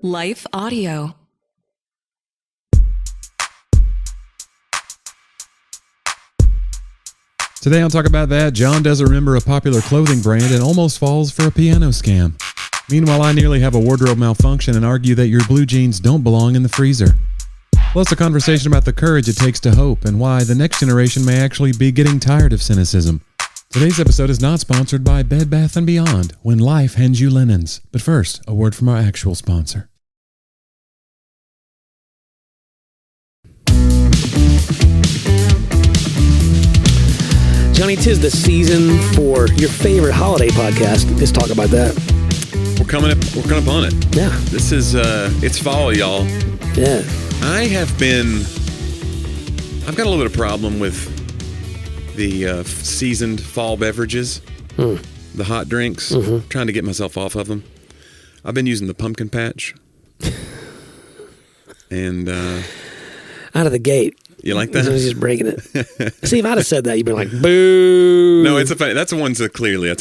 Life Audio. Today I'll talk about that. John doesn't remember a popular clothing brand and almost falls for a piano scam. Meanwhile, I nearly have a wardrobe malfunction and argue that your blue jeans don't belong in the freezer. Plus a conversation about the courage it takes to hope and why the next generation may actually be getting tired of cynicism. Today's episode is not sponsored by Bed Bath & Beyond, when life hands you linens. But first, a word from our actual sponsor. Johnny, 'tis the season for your favorite holiday podcast. Let's talk about that. We're coming up on it. Yeah. This is, it's fall, y'all. Yeah. I've got a little bit of problem with the seasoned fall beverages, the hot drinks, trying to get myself off of them. I've been using the pumpkin patch. And, out of the gate. You like that? I was just breaking it. See, if I'd have said that, you'd be like, boo. No, it's a funny. That's clearly a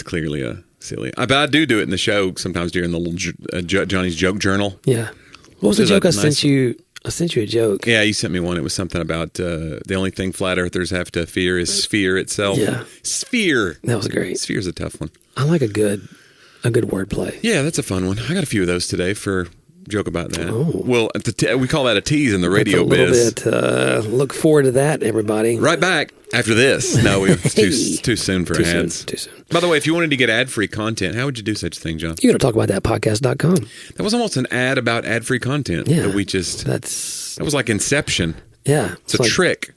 silly. But I do it in the show sometimes during the little Johnny's joke journal. Yeah. What was the joke I sent you? I sent you a joke. Yeah, you sent me one. It was something about the only thing flat earthers have to fear is sphere itself. Yeah. Sphere. That was great. Sphere's a tough one. I like a good wordplay. Yeah, that's a fun one. I got a few of those today for joke about that. Oh. Well, we call that a tease in the radio biz. That's a little bit. Look forward to that, everybody. Right back after this. No, it's too soon for ads. Too soon. By the way, if you wanted to get ad-free content, how would you do such a thing, John? You got to talk about that podcast.com. That was almost an ad about ad-free content. Yeah. That we just... That was like Inception. Yeah. It's a trick.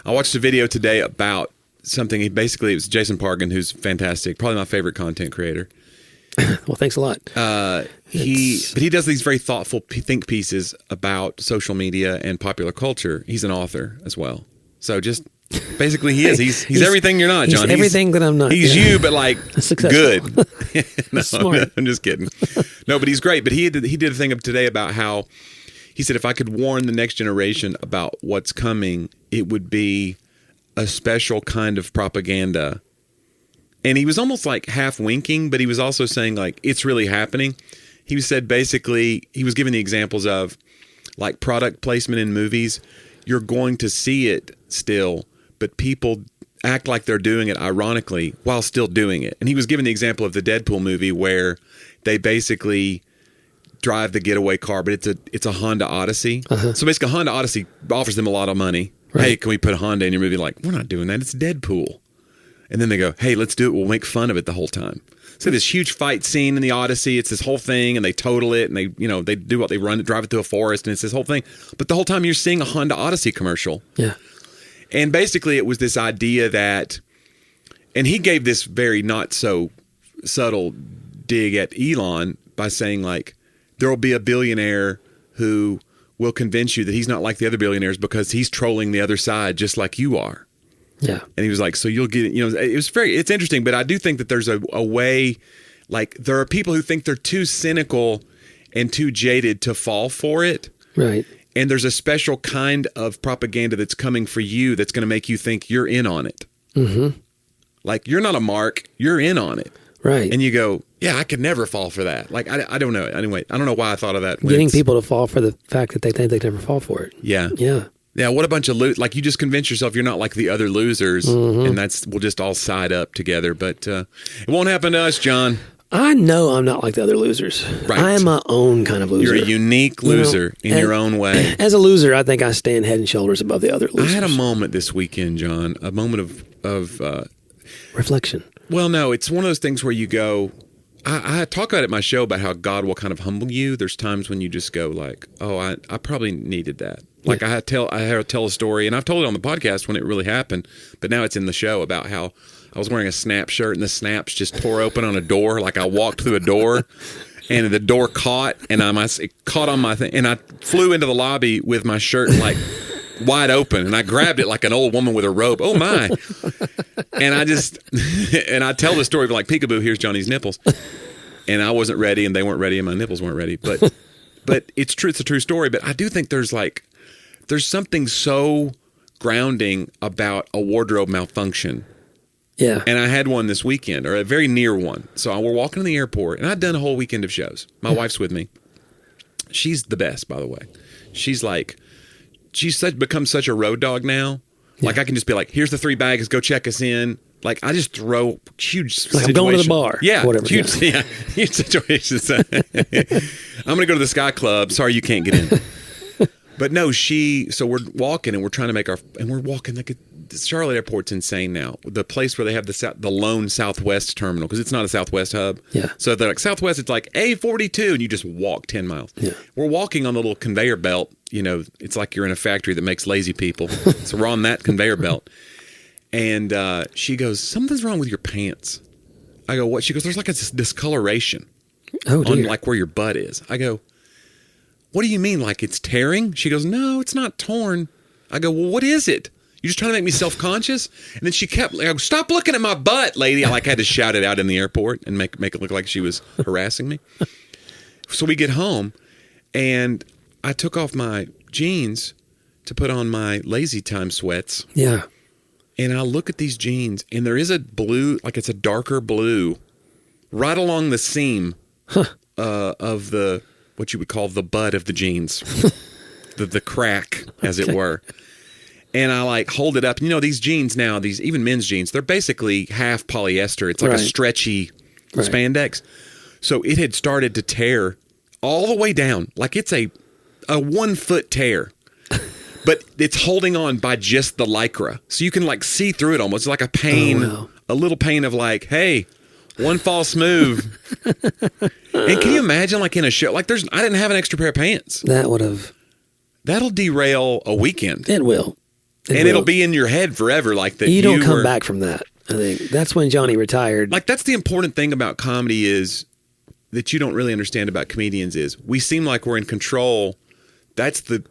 I watched a video today about something. It was Jason Pargan, who's fantastic. Probably my favorite content creator. Well, thanks a lot. He does these very thoughtful think pieces about social media and popular culture. He's an author as well. So just basically he is. He's everything you're not, John. He's everything that I'm not. He's you, but like good. No, Smart. I'm just kidding. No, but he's great. But he did a thing today about how he said if I could warn the next generation about what's coming, it would be a special kind of propaganda. And he was almost like half winking, but he was also saying like, it's really happening. He said basically, he was giving the examples of like product placement in movies. You're going to see it still, but people act like they're doing it ironically while still doing it. And he was giving the example of the Deadpool movie where they basically drive the getaway car, but it's a Honda Odyssey. Uh-huh. So basically Honda Odyssey offers them a lot of money. Right. Hey, can we put a Honda in your movie? Like, we're not doing that. It's Deadpool. And then they go, hey, let's do it. We'll make fun of it the whole time. So this huge fight scene in the Odyssey, it's this whole thing, and they total it, and they do what they drive it through a forest, and it's this whole thing. But the whole time you're seeing a Honda Odyssey commercial. Yeah. And basically it was this idea that, and he gave this very not so subtle dig at Elon by saying like, there will be a billionaire who will convince you that he's not like the other billionaires because he's trolling the other side just like you are. Yeah. And he was like, so you'll get it. It's interesting, but I do think that there's a way, like there are people who think they're too cynical and too jaded to fall for it. Right. And there's a special kind of propaganda that's coming for you that's going to make you think you're in on it. Mm-hmm. Like you're not a mark, you're in on it. Right. And you go, yeah, I could never fall for that. Like, I don't know. Anyway, I don't know why I thought of that. Getting people to fall for the fact that they think they never fall for it. Yeah. Yeah. Yeah, what a bunch of like you just convince yourself you're not like the other losers, and we'll just all side up together. But it won't happen to us, John. I know I'm not like the other losers. Right. I am my own kind of loser. You're a unique loser in your own way. As a loser, I think I stand head and shoulders above the other losers. I had a moment this weekend, John, a moment of reflection. Well, no, it's one of those things where you go. I talk about it in my show about how God will kind of humble you. There's times when you just go like, oh, I probably needed that. Like I had to tell a story, and I've told it on the podcast when it really happened, but now it's in the show about how I was wearing a snap shirt and the snaps just tore open on a door. Like I walked through a door and the door caught and it caught on my thing, and I flew into the lobby with my shirt like wide open, and I grabbed it like an old woman with a rope. Oh my. And I tell the story of like, peekaboo, here's Johnny's nipples. And I wasn't ready and they weren't ready and my nipples weren't ready. But it's true. It's a true story. But I do think there's something so grounding about a wardrobe malfunction. Yeah. And I had one this weekend, or a very near one. So we're walking to the airport, and I'd done a whole weekend of shows. My wife's with me. She's the best, by the way. She's become such a road dog now. Yeah. Like I can just be like, here's the 3 bags, go check us in. Like I just throw huge like I'm going to the bar. Yeah. Whatever. Huge situations. I'm going to go to the Sky Club. Sorry, you can't get in. But no, so we're walking and we're trying to make we're walking like the Charlotte Airport's insane now. The place where they have the lone Southwest terminal, because it's not a Southwest hub. Yeah. So they're like Southwest, it's like A42 and you just walk 10 miles. Yeah. We're walking on the little conveyor belt. You know, it's like you're in a factory that makes lazy people. So we're on that conveyor belt. And she goes, something's wrong with your pants. I go, what? She goes, there's like a discoloration on like where your butt is. I go, what do you mean? Like it's tearing? She goes, no, it's not torn. I go, well, what is it? You're just trying to make me self-conscious? And then she kept, I go, stop looking at my butt, lady. I had to shout it out in the airport and make it look like she was harassing me. So we get home and I took off my jeans to put on my lazy time sweats. Yeah. And I look at these jeans, and there is a blue, like it's a darker blue, right along the seam of what you would call the butt of the jeans, the crack, as it were. And I like hold it up. You know, these jeans now, even men's jeans, they're basically half polyester. It's like a stretchy spandex. So it had started to tear all the way down, like it's a 1 foot tear. But it's holding on by just the Lycra. So you can like see through it almost. It's like a pain, a little pain of like, hey, one false move. And can you imagine like in a show, like I didn't have an extra pair of pants. That'll derail a weekend. It will. It'll be in your head forever. Like that you don't come back from that. I think that's when Jonnie retired. Like that's the important thing about comedy is that you don't really understand about comedians is we seem like we're in control. That's the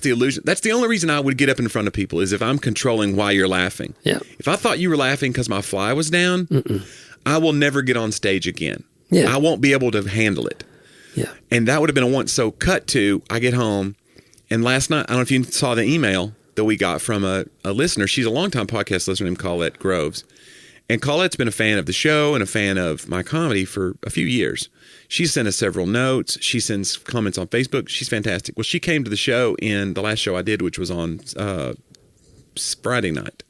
illusion. That's the only reason I would get up in front of people is if I'm controlling why you're laughing. Yeah. If I thought you were laughing because my fly was down, I will never get on stage again. Yeah. I won't be able to handle it. Yeah. And that would have been a once. So cut to, I get home, and last night, I don't know if you saw the email that we got from a listener. She's a longtime podcast listener named Colette Groves. And Colette's been a fan of the show and a fan of my comedy for a few years. She sent us several notes. She sends comments on Facebook. She's fantastic. Well, she came to the show in the last show I did, which was on Friday night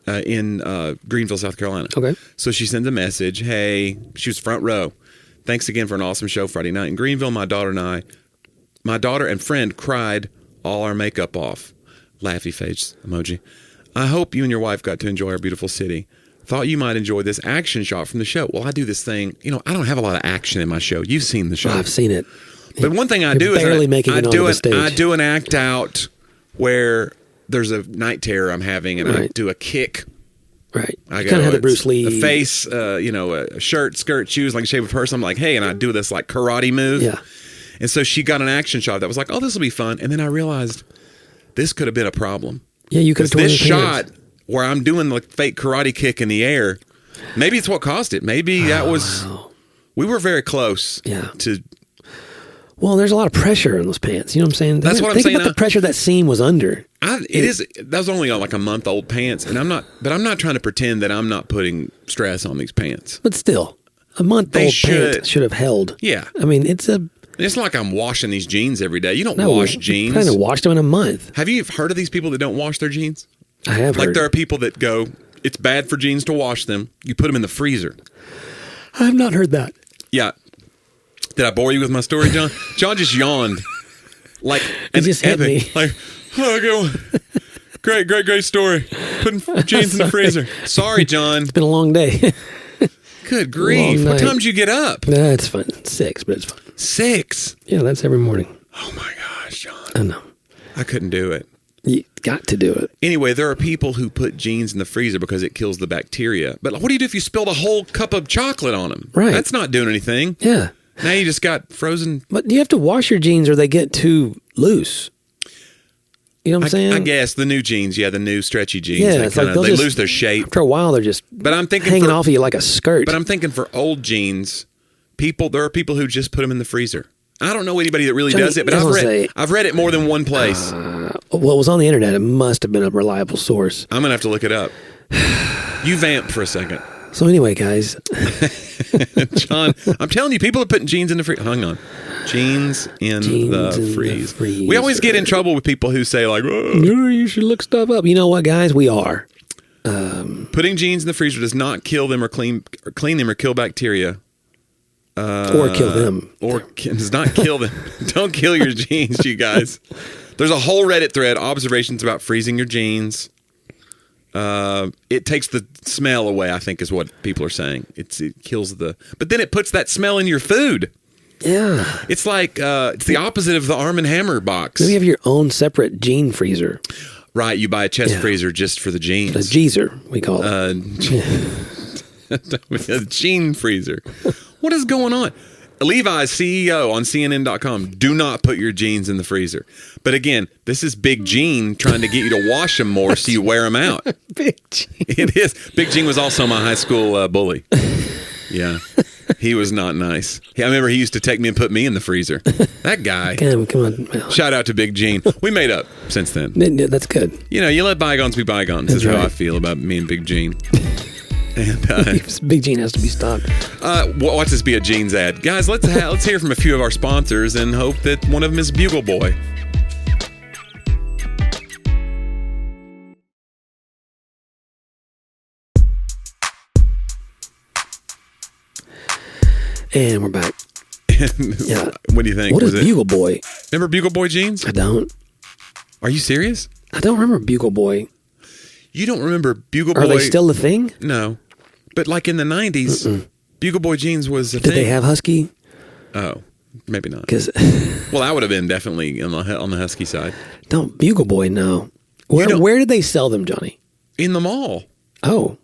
in Greenville, South Carolina. Okay. So she sends a message. Hey, she was front row. Thanks again for an awesome show Friday night in Greenville. My daughter and friend cried all our makeup off. Laughy face emoji. I hope you and your wife got to enjoy our beautiful city. Thought you might enjoy this action shot from the show. Well, I do this thing. You know, I don't have a lot of action in my show. You've seen the show. I've seen it. But one thing I do is I do an act out where there's a night terror I'm having, and I do a kick. Right. I kind of have the Bruce Lee. A face, a shirt, skirt, shoes, like a shape of person. I'm like, hey, and I do this like karate move. Yeah. And so she got an action shot that was like, oh, this will be fun. And then I realized this could have been a problem. Yeah, you could have torn this your pants. shot where I'm doing the fake karate kick in the air, maybe it's what caused it. Maybe that was, we were very close to. Well, there's a lot of pressure in those pants. You know what I'm saying? That's what I'm saying. Think about the pressure that scene was under. That was only like a month old pants. And I'm not trying to pretend that I'm not putting stress on these pants. But still, a month old pants should have held. Yeah. I mean, it's not like I'm washing these jeans every day. You don't wash jeans. I kind of washed them in a month. Have you heard of these people that don't wash their jeans? I have heard. Like there are people that go, it's bad for jeans to wash them. You put them in the freezer. I have not heard that. Yeah. Did I bore you with my story, John? John just yawned. Like it just hit me. Like, oh, great story. Putting jeans in the freezer. Sorry, John. It's been a long day. Good grief. What time did you get up? It's fine. 6, but it's fine. 6? Yeah, that's every morning. Oh my gosh, John. I know. I couldn't do it. You got to do it. Anyway, there are people who put jeans in the freezer because it kills the bacteria. But what do you do if you spilled a whole cup of chocolate on them? Right. That's not doing anything. Yeah. Now you just got frozen. But do you have to wash your jeans or they get too loose? You know what I'm saying? I guess the new jeans, the new stretchy jeans. Yeah, they lose their shape. After a while, they're just hanging off of you like a skirt. But I'm thinking for old jeans, there are people who just put them in the freezer. I don't know anybody that really does it, but I've read it more than one place. Well, it was on the internet. It must have been a reliable source. I'm going to have to look it up. You vamp for a second. So anyway, guys. John, I'm telling you, people are putting jeans in the freezer. Hang on. Jeans in the freezer. We always get in trouble with people who say like, you should look stuff up. You know what, guys? We are. Putting jeans in the freezer does not kill them or clean them or kill bacteria. Or kill them. Or does not kill them. Don't kill your jeans, you guys. There's a whole Reddit thread, observations about freezing your jeans. It takes the smell away, I think is what people are saying. It kills but then it puts that smell in your food. Yeah. It's like, it's the opposite of the Arm & Hammer box. Maybe you have your own separate jean freezer. Right, you buy a chest freezer just for the jeans. A jeezer, we call it. A jean freezer. What is going on? Levi's CEO on CNN.com, do not put your jeans in the freezer. But again, this is Big Gene trying to get you to wash them more so you wear them out. Big Gene. It is. Big Gene was also my high school bully. Yeah. He was not nice. I remember he used to take me and put me in the freezer. That guy. Come on. Shout out to Big Gene. We made up since then. That's good. You know, you let bygones be bygones. This is how I feel about me and Big Gene. And Big Gene has to be stopped. Watch this be a jeans ad. Guys, let's hear from a few of our sponsors and hope that one of them is Bugle Boy. And we're back. Yeah. What do you think? What is Bugle Boy? Remember Bugle Boy jeans? I don't. Are you serious? I don't remember Bugle Boy. You don't remember Bugle Boy? Are they still a thing? No. But like in the 90s, Bugle Boy jeans was a thing. Did they have Husky? Oh, maybe not. Well, that would have been definitely on the Husky side. Don't Bugle Boy, no. Where did they sell them, Johnny? In the mall. Oh,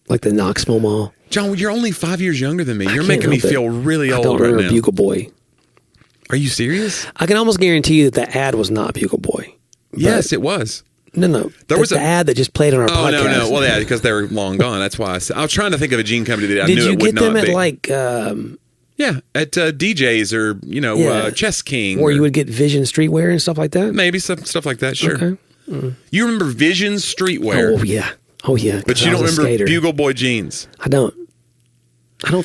like the Knoxville Mall? John, you're only 5 years younger than me. You're making me feel really old right now. I don't remember Bugle Boy. Are you serious? I can almost guarantee you that the ad was not Bugle Boy. Yes, it was. No. There was an ad that just played on our podcast. Oh, no. Well, yeah, because they were long gone. That's why I was trying to think of a jean company that I knew it would not be. Did you get them at like... yeah, at DJ's or, Chess King. Or you would get Vision Streetwear and stuff like that? Maybe stuff like that, sure. Okay. You remember Vision Streetwear? Oh, yeah. But you don't remember Bugle Boy jeans? I don't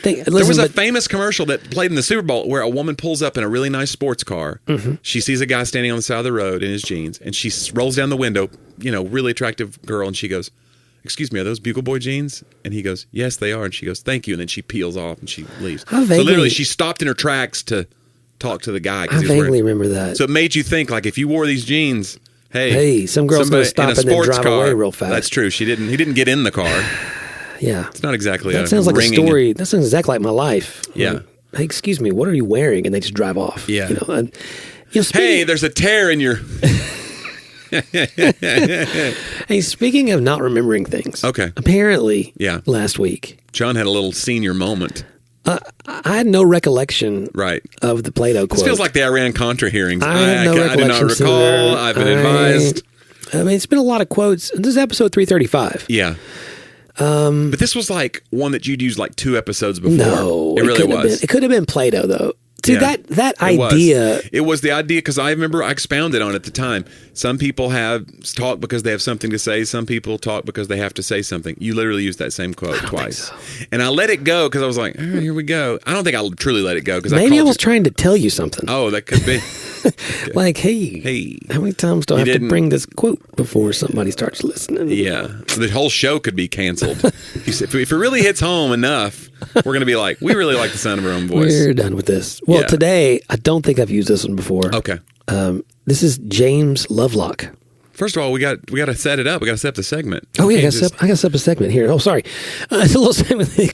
think... There was a famous commercial that played in the Super Bowl where a woman pulls up in a really nice sports car. Mm-hmm. She sees a guy standing on the side of the road in his jeans, and she rolls down the window, really attractive girl, and she goes, "Excuse me, are those Bugle Boy jeans?" And he goes, "Yes, they are." And she goes, "Thank you." And then she peels off and she leaves. So literally, she stopped in her tracks to talk to the guy. I vaguely remember that. So it made you think, like, if you wore these jeans, hey, some girl's going to stop and then drive away real fast. That's true. He didn't get in the car. Yeah. It's not exactly that sounds like a story. That sounds exactly like my life. Yeah. Like, hey, excuse me, what are you wearing? And they just drive off. Yeah. Hey, there's a tear in your... Hey, speaking of not remembering things. Okay. Apparently, last week... John had a little senior moment. I had no recollection of the Plato quote. This feels like the Iran-Contra hearings. I do not recall. I've been advised. I mean, it's been a lot of quotes. This is episode 335. Yeah. But this was like one that you'd used like 2 episodes before. No, it really was. It could have been Plato, though. See, that idea... It was the idea, because I remember I expounded on it at the time. Some people talk because they have something to say. Some people talk because they have to say something. You literally used that same quote twice. So. And I let it go because I was like, here we go. I don't think I truly let it go. Maybe I was trying to tell you something. Oh, that could be. Like, hey, how many times do I have to bring this quote before somebody starts listening? Yeah. The whole show could be canceled. If it really hits home enough, we're going to be like, we really like the sound of our own voice. We're done with this. Well, today, I don't think I've used this one before. Okay. This is James Lovelock. First of all, we got to set it up. We got to set up the segment. Oh, yeah, I got to set up a segment here. Oh, sorry. It's a little segment they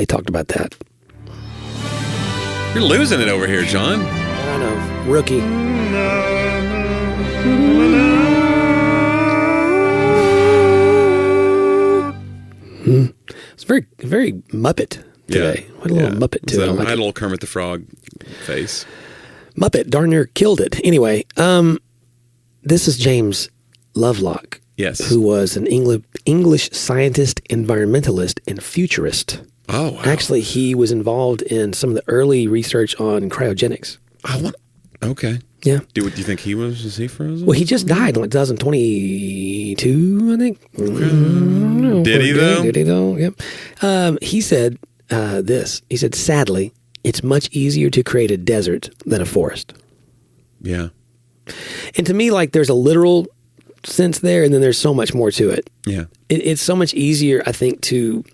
talked about that. You're losing it over here, John. I know. Rookie. It's very, very Muppet today. What a little Muppet to it. I had a little Kermit the Frog face. Muppet darn near killed it. Anyway, this is James Lovelock. Yes. Who was an English scientist, environmentalist, and futurist. Oh, wow. Actually, he was involved in some of the early research on cryogenics. Okay. Yeah. Do you think he was? Is he frozen? Well, he just died in 2022, I think. Did he though? Did he though? Yep. He said this. He said, sadly, it's much easier to create a desert than a forest. Yeah. And to me, like, there's a literal sense there, and then there's so much more to it. Yeah. It's so much easier, I think, to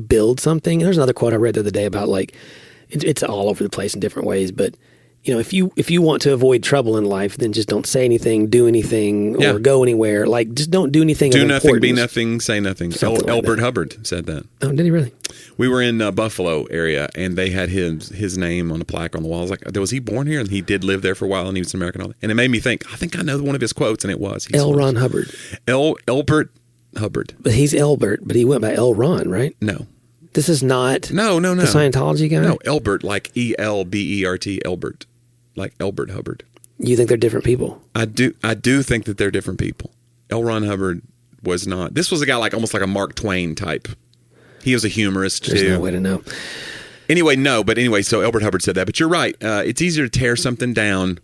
build something. And there's another quote I read the other day about, like, it's all over the place in different ways, but if you want to avoid trouble in life, then just don't say anything, do anything, or go anywhere. Like, just don't do anything. Do of nothing, importance. be nothing, say nothing. Elbert Hubbard said that. Oh, did he really? We were in Buffalo area, and they had his name on a plaque on the wall. I was like, was he born here? And he did live there for a while, and he was an American. And it made me think, I think I know one of his quotes, and it was. L. Ron Hubbard. Elbert Hubbard. But he's Elbert, but he went by L. Ron, right? No. This is not No. the Scientology guy? No, Elbert, like Elbert, Elbert. Like Elbert Hubbard. You think they're different people? I do think that they're different people. L. Ron Hubbard was not. This was a guy almost like a Mark Twain type. He was a humorist There's too. no way to know. Anyway, so Elbert Hubbard said that. But you're right. It's easier to tear something down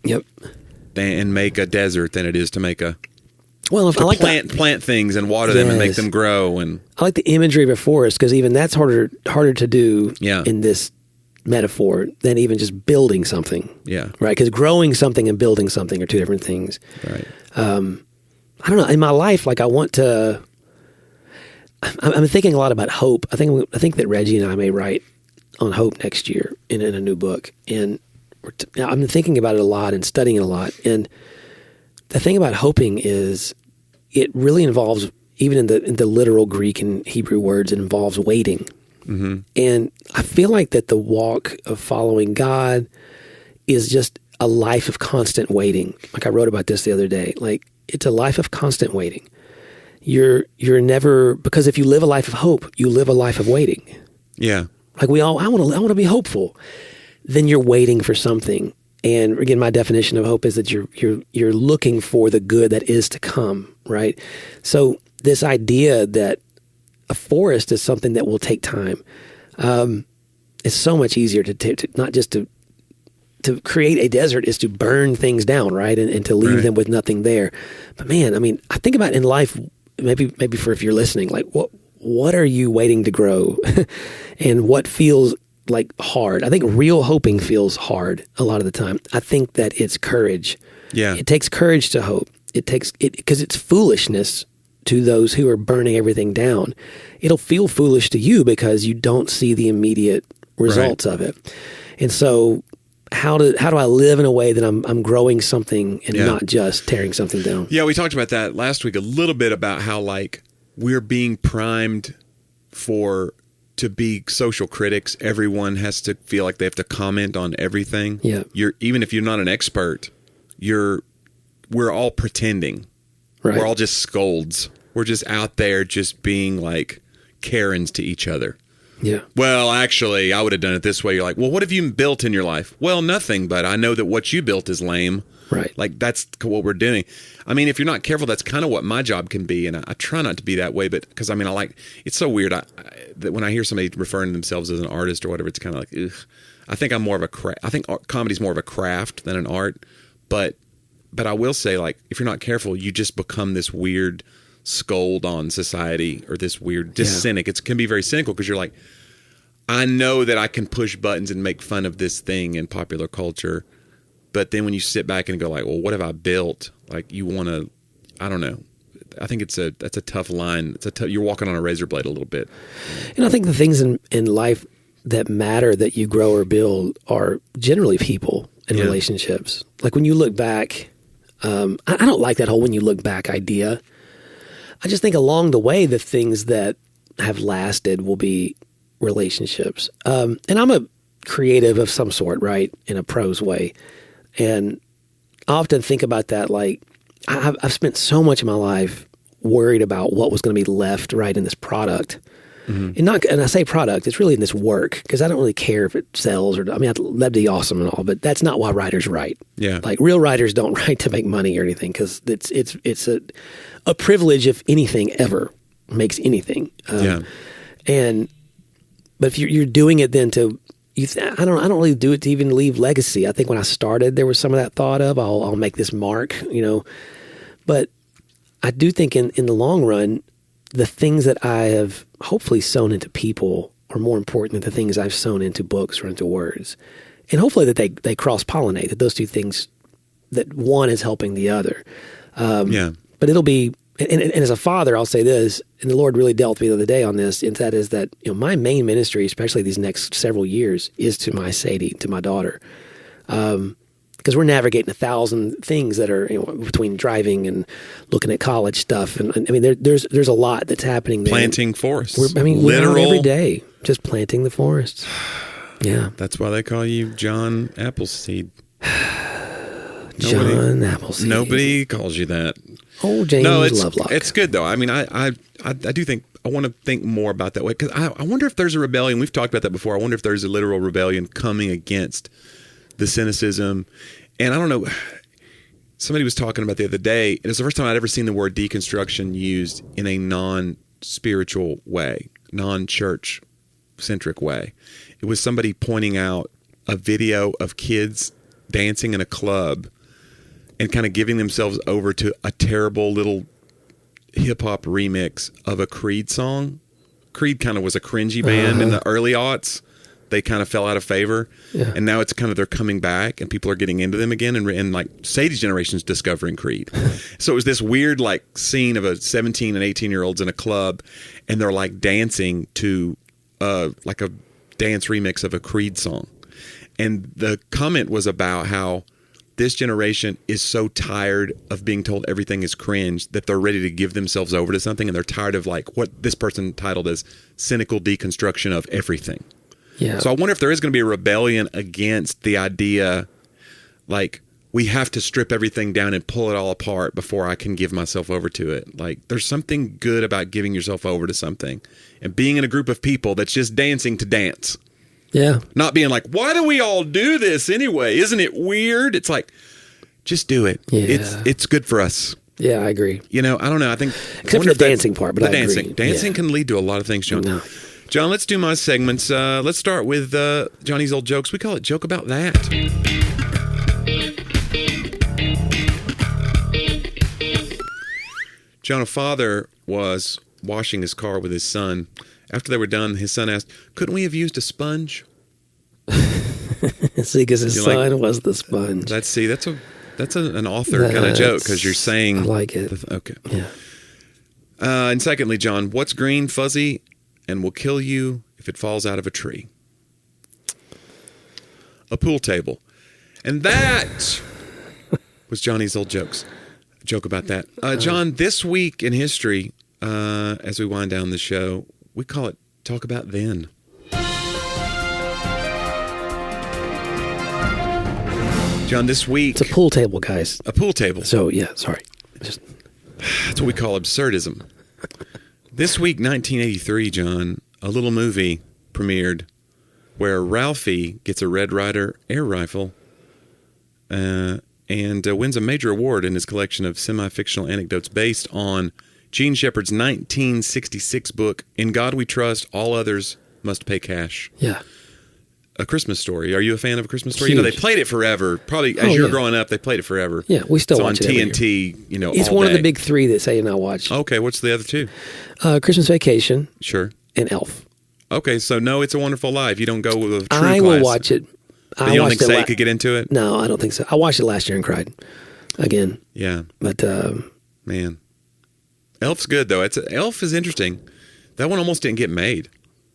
and make a desert than it is to make a... Well, if I like plant things and water them and make them grow. And I like the imagery of a forest, because even that's harder to do in this metaphor than even just building something. Yeah. Right? Because growing something and building something are two different things. Right. I don't know. In my life, like, I want to... I'm thinking a lot about hope. I think that Reggie and I may write on hope next year in a new book. And I'm thinking about it a lot and studying it a lot. And the thing about hoping is it really involves, even in the literal Greek and Hebrew words, it involves waiting. Mm-hmm. And I feel like that the walk of following God is just a life of constant waiting. Like, I wrote about this the other day. Like, it's a life of constant waiting. You're never, because if you live a life of hope, you live a life of waiting. Yeah. Like, I want to be hopeful. Then you're waiting for something. And again, my definition of hope is that you're looking for the good that is to come, right? So this idea that a forest is something that will take time. It's so much easier to not just to create a desert is to burn things down, right? And to leave them with nothing there. But man, I mean, I think about in life, maybe for if you're listening, like what are you waiting to grow and what feels like hard? I think real hoping feels hard a lot of the time. I think that it's courage. Yeah. It takes courage to hope. It takes it because it's foolishness to those who are burning everything down. It'll feel foolish to you because you don't see the immediate results of it. And so how do I live in a way that I'm growing something and not just tearing something down? Yeah, we talked about that last week a little bit about how, like, we're being primed to be social critics. Everyone has to feel like they have to comment on everything. Yeah. Even if you're not an expert, we're all pretending. Right. We're all just scolds. We're just out there just being like Karens to each other. Yeah. Well, actually, I would have done it this way. You're like, well, what have you built in your life? Well, nothing, but I know that what you built is lame. Right. Like, that's what we're doing. I mean, if you're not careful, that's kind of what my job can be. And I try not to be that way, but because, I mean, it's so weird that when I hear somebody referring to themselves as an artist or whatever, it's kind of like, ugh. I think I'm more of I think comedy's more of a craft than an art. But I will say, like, if you're not careful, you just become this weird scold on society or this weird cynic. It can be very cynical because you're like, I know that I can push buttons and make fun of this thing in popular culture. But then when you sit back and go like, well, what have I built? Like, you want to, I don't know. I think that's a tough line. You're walking on a razor blade a little bit. And I think the things in life that matter that you grow or build are generally people and relationships. Like when you look back, I don't like that whole when you look back idea. I just think along the way, the things that have lasted will be relationships. And I'm a creative of some sort, right? In a prose way. And I often think about that, like I've spent so much of my life worried about what was going to be left right in this product. Mm-hmm. And I say product, it's really in this work because I don't really care if it sells or, I mean, that'd be awesome and all, but that's not why writers write. Yeah. Like real writers don't write to make money or anything because it's a privilege if anything ever makes anything. But if you're doing it then to I don't really do it to even leave legacy. I think when I started, there was some of that thought of I'll make this mark, but I do think in the long run, the things that I have hopefully sown into people are more important than the things I've sown into books or into words. And hopefully that they cross-pollinate, that those two things, that one is helping the other. But it'll be, and as a father, I'll say this, and the Lord really dealt with me the other day on this, and that is that my main ministry, especially these next several years, is to my Sadie, to my daughter. Because we're navigating 1,000 things that are between driving and looking at college stuff, and I mean there's a lot that's happening there. Planting forests. We're out every day just planting the forests. Yeah, that's why they call you John Appleseed. John Appleseed. Nobody calls you that. Oh, James Lovelock. It's good though. I mean, I do think I want to think more about that way, because I wonder if there's a rebellion. We've talked about that before. I wonder if there's a literal rebellion coming against the cynicism. And I don't know, somebody was talking about the other day, and it's the first time I'd ever seen the word deconstruction used in a non-spiritual way, non-church centric way. It was somebody pointing out a video of kids dancing in a club and kind of giving themselves over to a terrible little hip-hop remix of a Creed song. Creed kind of was a cringy band in the early aughts. They kind of fell out of favor, and now it's kind of they're coming back, and people are getting into them again, and like Sadie's generation's discovering Creed. So it was this weird like scene of a 17 and 18-year-olds in a club, and they're like dancing to like a dance remix of a Creed song. And the comment was about how this generation is so tired of being told everything is cringe that they're ready to give themselves over to something, and they're tired of like what this person titled as cynical deconstruction of everything. Yeah. So I wonder if there is going to be a rebellion against the idea, like, we have to strip everything down and pull it all apart before I can give myself over to it. Like, there's something good about giving yourself over to something and being in a group of people that's just dancing to dance. Yeah. Not being like, why do we all do this anyway? Isn't it weird? It's like, just do it. Yeah. It's good for us. Yeah, I agree. I don't know. I think except for the dancing part, but the I dancing. agree. Dancing can lead to a lot of things, John. No. John, let's do my segments. Let's start with Johnny's old jokes. We call it Joke About That. John, a father was washing his car with his son. After they were done, his son asked, "Couldn't we have used a sponge?" See, because his son was the sponge. That's an author kind of joke, because you're saying... I like it. Okay. Yeah. And secondly, John, what's green, fuzzy, and will kill you if it falls out of a tree? A pool table. And that was Johnny's old jokes. A joke about that. John, this week in history, as we wind down the show, we call it Talk About Then. John, this week... It's a pool table, guys. A pool table. So, yeah, sorry. That's what we call absurdism. This week, 1983, John, a little movie premiered where Ralphie gets a Red Ryder air rifle and wins a major award in his collection of semi-fictional anecdotes based on Gene Shepard's 1966 book, In God We Trust, All Others Must Pay Cash. Yeah. A Christmas Story. Are you a fan of A Christmas Story? Huge. They played it forever. Probably as you were growing up, they played it forever. Yeah, we still watch it on TNT, It's all one day. of the big three that say and I watch. Okay, what's the other two? Christmas Vacation. Sure. And Elf. Okay, so no, It's a Wonderful Life. You don't go with a true class. I will watch it. But you don't think Say could get into it? No, I don't think so. I watched it last year and cried again. Yeah. But man, Elf's good though. Elf is interesting. That one almost didn't get made.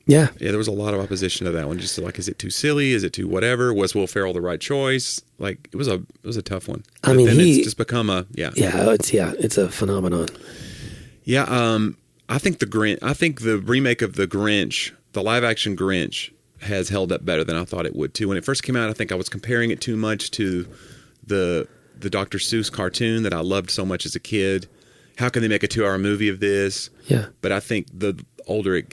Yeah. Yeah, there was a lot of opposition to that one. Just like, is it too silly? Is it too whatever? Was Will Ferrell the right choice? Like, it was a tough one. I mean, it's just become it's a phenomenon. Yeah, I think the remake of the Grinch, the live action Grinch, has held up better than I thought it would too. When it first came out, I think I was comparing it too much to the Dr. Seuss cartoon that I loved so much as a kid. How can they make a 2-hour movie of this? Yeah. But I think the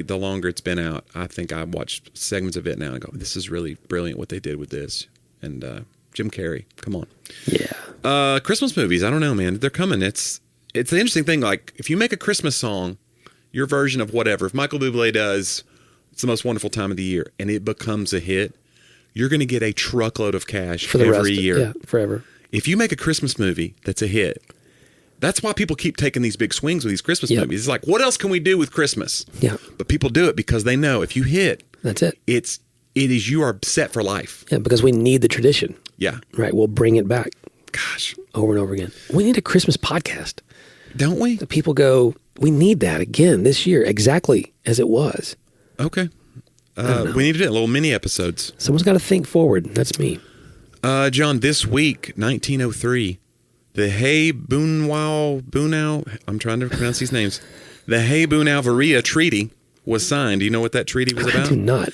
longer it's been out, I think I watched segments of it now and go, this is really brilliant what they did with this. And Jim Carrey, come on. Yeah. Christmas movies, I don't know, man. They're coming. It's the interesting thing. Like, if you make a Christmas song, your version of whatever, if Michael Bublé does It's the Most Wonderful Time of the Year, and it becomes a hit, you're going to get a truckload of cash for the every rest, year. Yeah, forever. If you make a Christmas movie that's a hit, that's why people keep taking these big swings with these Christmas movies. It's like, what else can we do with Christmas? Yeah. But people do it because they know if you hit, that's it. It is you are set for life. Yeah, because we need the tradition. Yeah. Right. We'll bring it back. Gosh. Over and over again. We need a Christmas podcast. Don't we? The people go, we need that again this year, exactly as it was. Okay. We need to do little mini episodes. Someone's got to think forward. That's me. John, this week, 1903, the Hay-Bunau, I'm trying to pronounce these names. The Hay-Bunau-Varia Treaty was signed. Do you know what that treaty was about? I do not.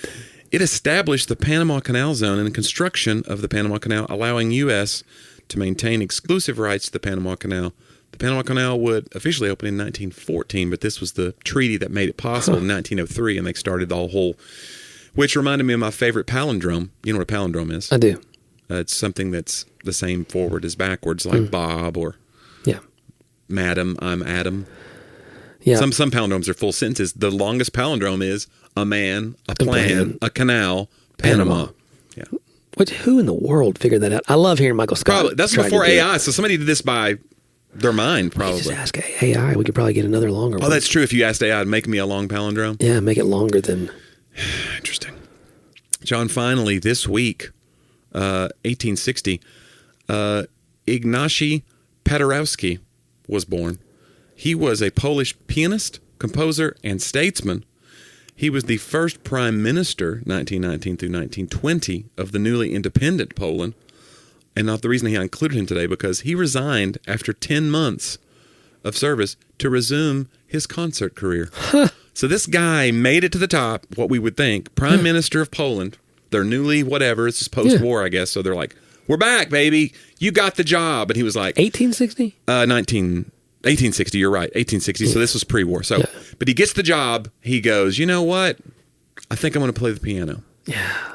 It established the Panama Canal Zone and the construction of the Panama Canal, allowing U.S. to maintain exclusive rights to the Panama Canal. The Panama Canal would officially open in 1914, but this was the treaty that made it possible in 1903, and they started the whole, which reminded me of my favorite palindrome. You know what a palindrome is? I do. It's something that's the same forward as backwards, like Bob or Madam, I'm Adam. Yeah. Some palindromes are full sentences. The longest palindrome is a man, a plan, a canal, Panama. Yeah. Who in the world figured that out? I love hearing Michael Scott. Probably. That's before AI, so somebody did this by their mind, probably. Just ask AI. We could probably get another longer one. Oh, that's true. If you asked AI to make me a long palindrome. Yeah, make it longer than... Interesting. John, finally, this week, 1860, Ignacy Paderewski was born. He was a Polish pianist, composer, and statesman. He was the first prime minister, 1919 through 1920, of the newly independent Poland. And not the reason I included him today, because he resigned after 10 months of service to resume his concert career. So this guy made it to the top, what we would think, prime minister of Poland. They're newly whatever, it's just post-war, I guess. So they're like, we're back, baby. You got the job. And he was like... 1860? 1860, you're right, 1860. So this was pre-war. So, but he gets the job. He goes, you know what? I think I'm going to play the piano. Yeah.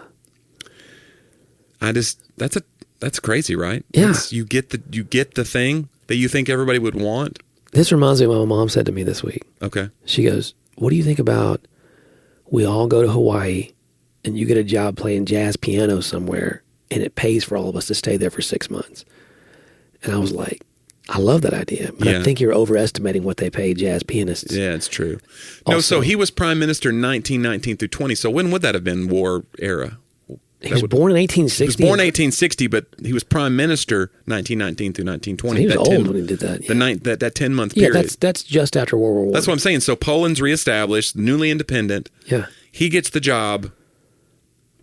That's crazy, right? Yeah. You get the thing that you think everybody would want. This reminds me of what my mom said to me this week. Okay. She goes, what do you think about we all go to Hawaii and you get a job playing jazz piano somewhere and it pays for all of us to stay there for 6 months? And I was like, I love that idea, but I think you're overestimating what they pay jazz pianists. Yeah, it's true. No, so he was prime minister 1919 through 20. So when would that have been, war era? He was born in 1860. He was born in 1860, but he was prime minister 1919 through 1920. So he was old when he did that. Yeah. That 10-month period. Yeah, that's just after World War I. That's what I'm saying. So Poland's reestablished, newly independent. Yeah. He gets the job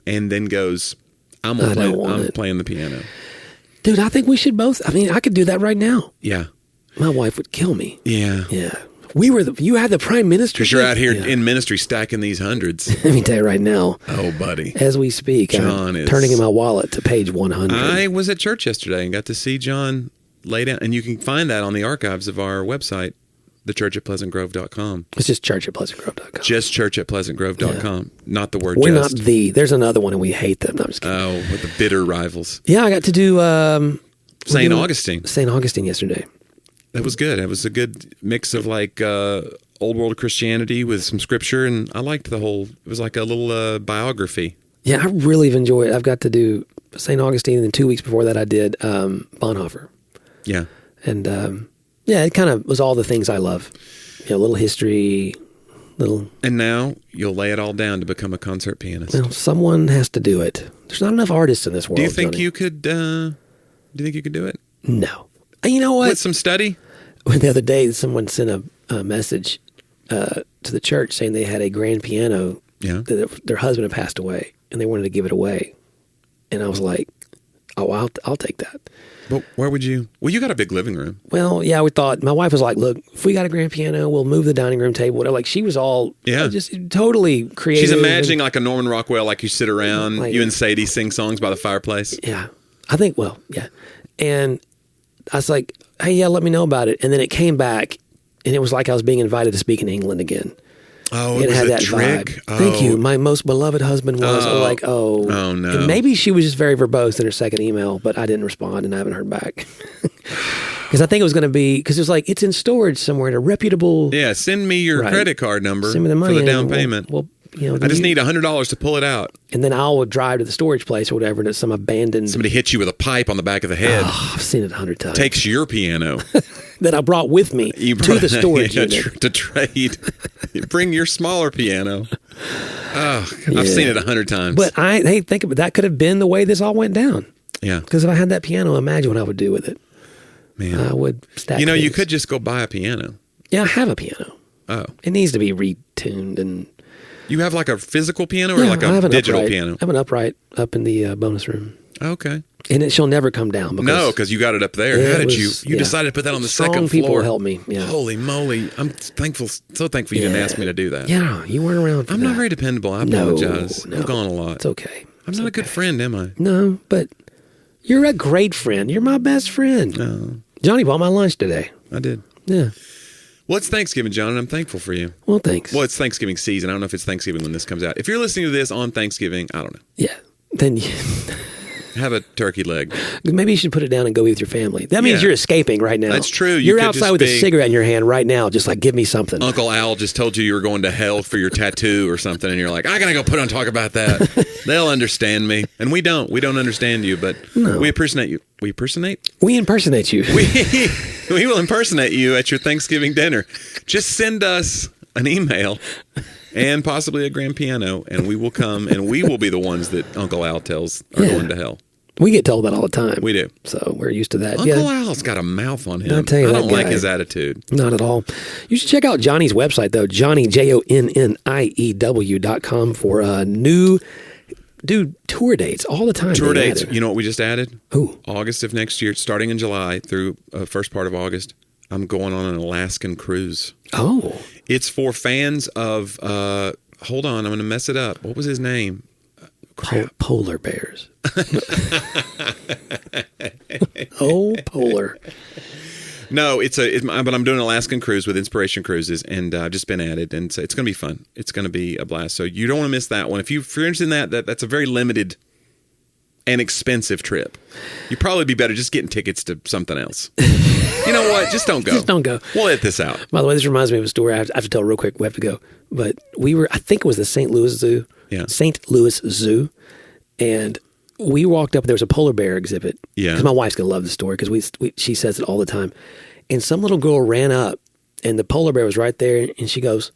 and then goes, I'm playing the piano. Dude, I think we should both. I mean, I could do that right now. Yeah. My wife would kill me. Yeah. Yeah. You had the prime minister. Because you're out here in ministry stacking these hundreds. Let me tell you right now. Oh, buddy. As we speak, John I'm turning in my wallet to page 100. I was at church yesterday and got to see John lay down. And you can find that on the archives of our website, thechurchatpleasantgrove.com. It's just churchatpleasantgrove.com. Just churchatpleasantgrove.com. Yeah. Not the word We're just. not the. There's another one and we hate them. No, I'm just kidding. Oh, with the bitter rivals. Yeah, I got to do St. Augustine. St. Augustine yesterday. That was good. It was a good mix of like old world Christianity with some scripture, and I liked the whole. It was like a little biography. Yeah, I really have enjoyed it. I've got to do St. Augustine, and then 2 weeks before that, I did Bonhoeffer. Yeah, and it kind of was all the things I love. A little history, little. And now you'll lay it all down to become a concert pianist. Well, someone has to do it. There's not enough artists in this world. Do you think Johnny. you could? Do you think you could do it? No. You know what? With some study? The other day, someone sent a message to the church saying they had a grand piano. Yeah. That their husband had passed away, and they wanted to give it away. And I was like, "Oh, I'll take that." But where would you? Well, you got a big living room. Well, yeah, we thought. My wife was like, "Look, if we got a grand piano, we'll move the dining room table." Whatever. Like she was all, just totally creative. She's imagining like a Norman Rockwell, like you sit around, like, you and Sadie sing songs by the fireplace. Yeah, I think. Well, yeah, and I was like, hey, yeah, let me know about it. And then it came back, and it was like I was being invited to speak in England again. Oh, it was had a that trick? Vibe. Oh. Thank you. My most beloved husband was. I'm like, oh no. And maybe she was just very verbose in her second email, but I didn't respond, and I haven't heard back. Because I think it was going to be, because it was like, it's in storage somewhere at a reputable. Yeah, send me your credit card number send me the money for the down payment. We'll I just need $100 to pull it out. And then I'll drive to the storage place or whatever, and it's some abandoned. Somebody hits you with a pipe on the back of the head. Oh, I've seen it 100 times. Takes your piano that I brought with me to the storage unit to trade. Bring your smaller piano. Oh, I've seen it 100 times. But think of it. That could have been the way this all went down. Yeah. Because if I had that piano, imagine what I would do with it. Man, I would stack. You could just go buy a piano. Yeah, I have a piano. Oh, it needs to be retuned and. You have like a physical piano or like a digital piano? I have an upright up in the bonus room. Okay. And she'll never come down. Because you got it up there. How did you decided to put that on the second floor? Strong people helped me. Yeah. Holy moly. I'm so thankful you didn't ask me to do that. Yeah, you weren't around for I'm that. not very dependable. I apologize. No, I'm gone a lot. It's okay. I'm not a good friend, am I? No, but you're a great friend. You're my best friend. No. Johnny bought my lunch today. I did. Yeah. Well, it's Thanksgiving, John, and I'm thankful for you. Well, thanks. Well, it's Thanksgiving season. I don't know if it's Thanksgiving when this comes out. If you're listening to this on Thanksgiving, I don't know. Yeah. Then have a turkey leg. Maybe you should put it down and go with your family. That means you're escaping right now. That's true. You're outside with a cigarette in your hand right now, just like, give me something. Uncle Al just told you were going to hell for your tattoo or something, and you're like, I gotta go talk about that. They'll understand me. And we don't. We don't understand you, but we impersonate you. We impersonate? We impersonate you. We will impersonate you at your Thanksgiving dinner. Just send us an email and possibly a grand piano, and we will come, and we will be the ones that Uncle Al tells are going to hell. We get told that all the time. We do. So we're used to that. Uncle Al's got a mouth on him. I'll tell you, I don't like his attitude. Not at all. You should check out Johnny's website, though, Jonnie, JONNIEW.com for new tour dates all the time. Tour dates. You know what we just added? Who? August of next year, starting in July through first part of August, I'm going on an Alaskan cruise. Oh. It's for fans of, hold on, I'm going to mess it up. What was his name? Polar bears. Oh, polar. No, but I'm doing an Alaskan cruise with Inspiration Cruises, and I've just been added, and so it's going to be fun. It's going to be a blast. So you don't want to miss that one. If you're interested in that's a very limited and expensive trip. You'd probably be better just getting tickets to something else. You know what? Just don't go. Just don't go. We'll edit this out. By the way, this reminds me of a story I have to tell real quick. We have to go. But I think it was the St. Louis Zoo. Yeah. St. Louis Zoo. And we walked up, there was a polar bear exhibit. Yeah. Because my wife's going to love the story because she says it all the time. And some little girl ran up and the polar bear was right there. And she goes,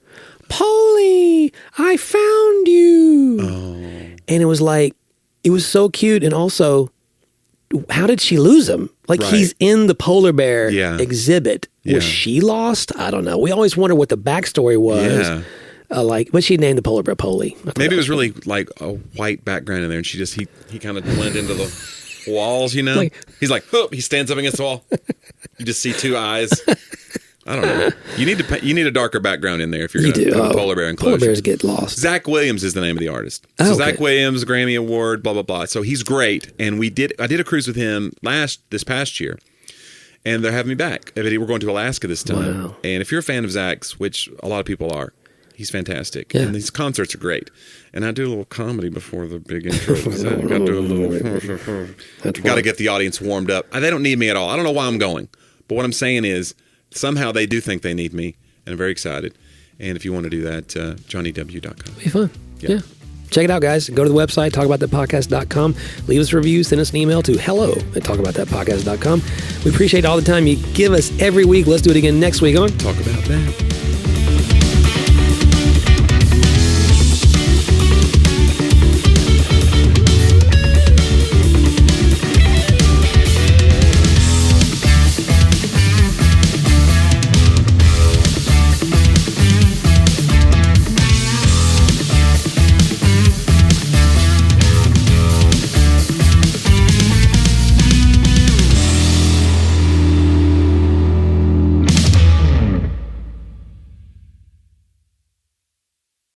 "Polly, I found you." Oh. And it was like, it was so cute. And also, how did she lose him? Like, he's in the polar bear exhibit. Was she lost? I don't know. We always wonder what the backstory was. Yeah. But she named the polar bear Polly. Maybe it was really like a white background in there, and he kind of blended into the walls, you know? He's like, whoop, he stands up against the wall. You just see two eyes. I don't know. You need a darker background in there if you're going to put a polar bear enclosure. Polar bears get lost. Zach Williams is the name of the artist. So Zach Williams, Grammy Award, blah, blah, blah. So he's great. And I did a cruise with him this past year. And they're having me back. We're going to Alaska this time. Wow. And if you're a fan of Zach's, which a lot of people are, he's fantastic. Yeah. And these concerts are great. And I do a little comedy before the big intro. I got to do a little... Got to get the audience warmed up. They don't need me at all. I don't know why I'm going. But what I'm saying is, somehow they do think they need me. And I'm very excited. And if you want to do that, JonnieW.com. Be fun. Yeah. Check it out, guys. Go to the website, talkaboutthatpodcast.com. Leave us a review. Send us an email to hello@talkaboutthatpodcast.com. We appreciate all the time you give us every week. Let's do it again next week on Talk About That.